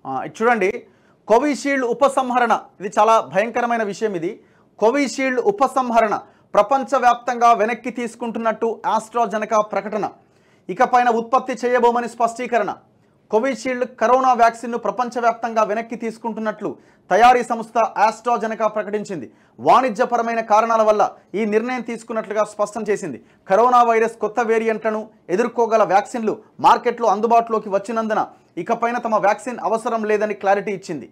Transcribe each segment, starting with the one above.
ఇది చూడండి, కోవిషీల్డ్ ఉపసంహరణ ఇది చాలా భయంకరమైన విషయం. ఇది కోవిషీల్డ్ ఉపసంహరణ ప్రపంచవ్యాప్తంగా వెనక్కి తీసుకుంటున్నట్టు ఆస్ట్రాజెనెకా ప్రకటన. ఇకపైన ఉత్పత్తి చేయబోమని స్పష్టీకరణ. కోవిషీల్డ్ కరోనా వ్యాక్సిన్ను ప్రపంచవ్యాప్తంగా వెనక్కి తీసుకుంటున్నట్లు తయారీ సంస్థ ఆస్ట్రాజెనెకా ప్రకటించింది. వాణిజ్యపరమైన కారణాల వల్ల ఈ నిర్ణయం తీసుకున్నట్లుగా స్పష్టం చేసింది. కరోనా వైరస్ కొత్త వేరియంట్లను ఎదుర్కోగల వ్యాక్సిన్లు మార్కెట్లో అందుబాటులోకి వచ్చినందున ఇకపైన తమ వ్యాక్సిన్ అవసరం లేదని క్లారిటీ ఇచ్చింది.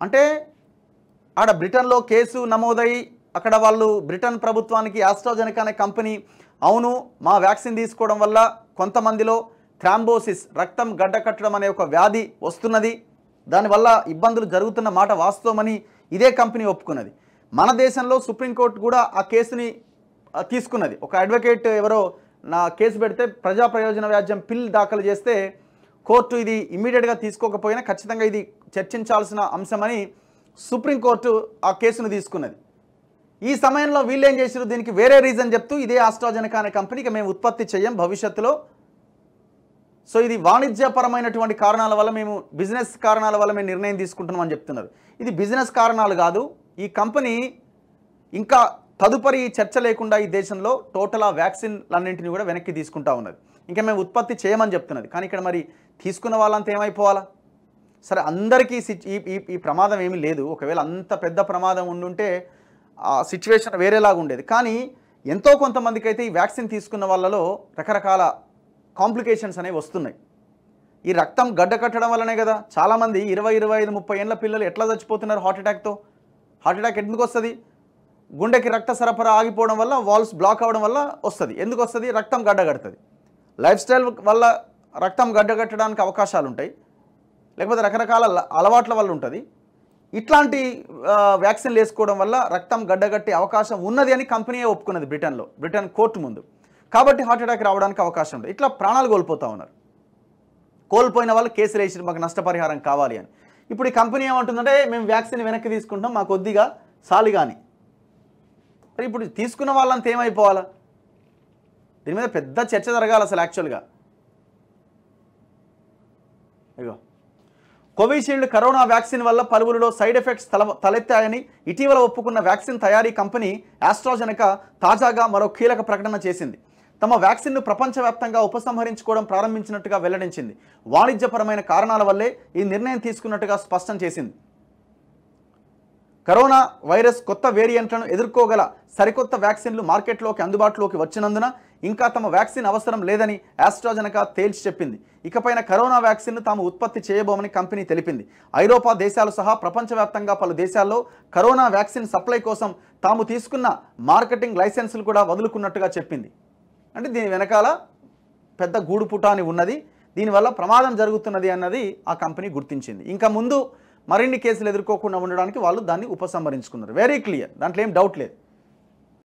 అంటే ఆడ బ్రిటన్లో కేసు నమోదై అక్కడ వాళ్ళు బ్రిటన్ ప్రభుత్వానికి ఆస్ట్రాజెనెకా అనే కంపెనీ అవును మా వ్యాక్సిన్ తీసుకోవడం వల్ల కొంతమందిలో థ్రాంబోసిస్ రక్తం గడ్డకట్టడం అనే ఒక వ్యాధి వస్తున్నది, దానివల్ల ఇబ్బందులు జరుగుతున్న మాట వాస్తవమని ఇదే కంపెనీ ఒప్పుకున్నది. మన దేశంలో సుప్రీంకోర్టు కూడా ఆ కేసుని తీసుకున్నది. ఒక అడ్వకేట్ ఎవరో నా కేసు పెడితే ప్రజా ప్రయోజన వ్యాజ్యం పిల్ దాఖలు చేస్తే కోర్టు ఇది ఇమ్మీడియట్గా తీసుకోకపోయినా ఖచ్చితంగా ఇది చర్చించాల్సిన అంశమని సుప్రీంకోర్టు ఆ కేసును తీసుకున్నది. ఈ సమయంలో వీళ్ళు ఏం చేశారు, దీనికి వేరే రీజన్ చెప్తూ ఇదే ఆస్ట్రాజెనెకా అనే కంపెనీకి మేము ఉత్పత్తి చేయం భవిష్యత్తులో, సో ఇది వాణిజ్యపరమైనటువంటి కారణాల వల్ల మేము బిజినెస్ కారణాల వల్ల మేము నిర్ణయం తీసుకుంటున్నాం అని చెప్తున్నారు. ఇది బిజినెస్ కారణాలు కాదు. ఈ కంపెనీ ఇంకా తదుపరి చర్చ లేకుండా ఈ దేశంలో టోటల్ ఆ వ్యాక్సిన్లన్నింటినీ కూడా వెనక్కి తీసుకుంటా ఉన్నది. ఇంకా మేము ఉత్పత్తి చేయమని చెప్తున్నది. కానీ ఇక్కడ మరి తీసుకున్న వాళ్ళంతా ఏమైపోవాలా? సరే అందరికీ ఈ ప్రమాదం ఏమీ లేదు. ఒకవేళ అంత పెద్ద ప్రమాదం ఉండుంటే ఆ సిచ్యువేషన్ వేరేలాగా ఉండేది. కానీ ఎంతో కొంతమందికి అయితే ఈ వ్యాక్సిన్ తీసుకున్న వాళ్ళలో రకరకాల కాంప్లికేషన్స్ అనేవి వస్తున్నాయి. ఈ రక్తం గడ్డ కట్టడం వల్లనే కదా చాలామంది 20, 25, 30 ఏళ్ళ పిల్లలు ఎట్లా చచ్చిపోతున్నారు హార్ట్ అటాక్తో. హార్ట్ అటాక్ ఎందుకు వస్తుంది? గుండెకి రక్త సరఫరా ఆగిపోవడం వల్ల, వాల్వ్స్ బ్లాక్ అవ్వడం వల్ల వస్తుంది. ఎందుకు వస్తుంది? రక్తం గడ్డ కడుతుంది. లైఫ్ స్టైల్ వల్ల రక్తం గడ్డ కట్టడానికి అవకాశాలు ఉంటాయి, లేకపోతే రకరకాల అలవాట్ల వల్ల ఉంటుంది. ఇట్లాంటి వ్యాక్సిన్లు వేసుకోవడం వల్ల రక్తం గడ్డగట్టే అవకాశం ఉన్నది అని కంపెనీయే ఒప్పుకున్నది బ్రిటన్ కోర్టు ముందు. కాబట్టి హార్ట్ అటాక్ రావడానికి అవకాశం ఉంది. ఇట్లా ప్రాణాలు కోల్పోతూ ఉన్నారు. కోల్పోయిన వాళ్ళు కేసులు వేసి మాకు నష్టపరిహారం కావాలి అని. ఇప్పుడు ఈ కంపెనీ ఏమంటుందంటే మేము వ్యాక్సిన్ వెనక్కి తీసుకుంటాం, మాకు కొద్దిగా సాలి కానీ. మరి ఇప్పుడు తీసుకున్న వాళ్ళంతా ఏమైపోవాలా? దీని మీద పెద్ద చర్చ జరగాలి అసలు యాక్చువల్గా. ఇగో కోవిషీల్డ్ కరోనా వ్యాక్సిన్ వల్ల పలువురిలో సైడ్ ఎఫెక్ట్స్ తలెత్తాయని ఇటీవల ఒప్పుకున్న వ్యాక్సిన్ తయారీ కంపెనీ ఆస్ట్రాజెనెకా తాజాగా మరో కీలక ప్రకటన చేసింది. తమ వ్యాక్సిన్ను ప్రపంచవ్యాప్తంగా ఉపసంహరించుకోవడం ప్రారంభించినట్టుగా వెల్లడించింది. వాణిజ్యపరమైన కారణాల వల్లే ఈ నిర్ణయం తీసుకున్నట్టుగా స్పష్టం చేసింది. కరోనా వైరస్ కొత్త వేరియంట్లను ఎదుర్కోగల సరికొత్త వ్యాక్సిన్లు మార్కెట్లోకి అందుబాటులోకి వచ్చినందున ఇంకా తమ వ్యాక్సిన్ అవసరం లేదని ఆస్ట్రాజెనెకా తేల్చి చెప్పింది. ఇకపైన కరోనా వ్యాక్సిన్ను తాము ఉత్పత్తి చేయబోమని కంపెనీ తెలిపింది. ఐరోపా దేశాలు సహా ప్రపంచవ్యాప్తంగా పలు దేశాల్లో కరోనా వ్యాక్సిన్ సప్లై కోసం తాము తీసుకున్న మార్కెటింగ్ లైసెన్సులు కూడా వదులుకున్నట్టుగా చెప్పింది. అంటే దీని వెనకాల పెద్ద గూడుపుటాని ఉన్నది, దీనివల్ల ప్రమాదం జరుగుతున్నది అన్నది ఆ కంపెనీ గుర్తించింది. ఇంకా ముందు మరిన్ని కేసులు ఎదుర్కోకుండా ఉండడానికి వాళ్ళు దాన్ని ఉపసంహరించుకున్నారు. వెరీ క్లియర్, దాంట్లో ఏం డౌట్ లేదు.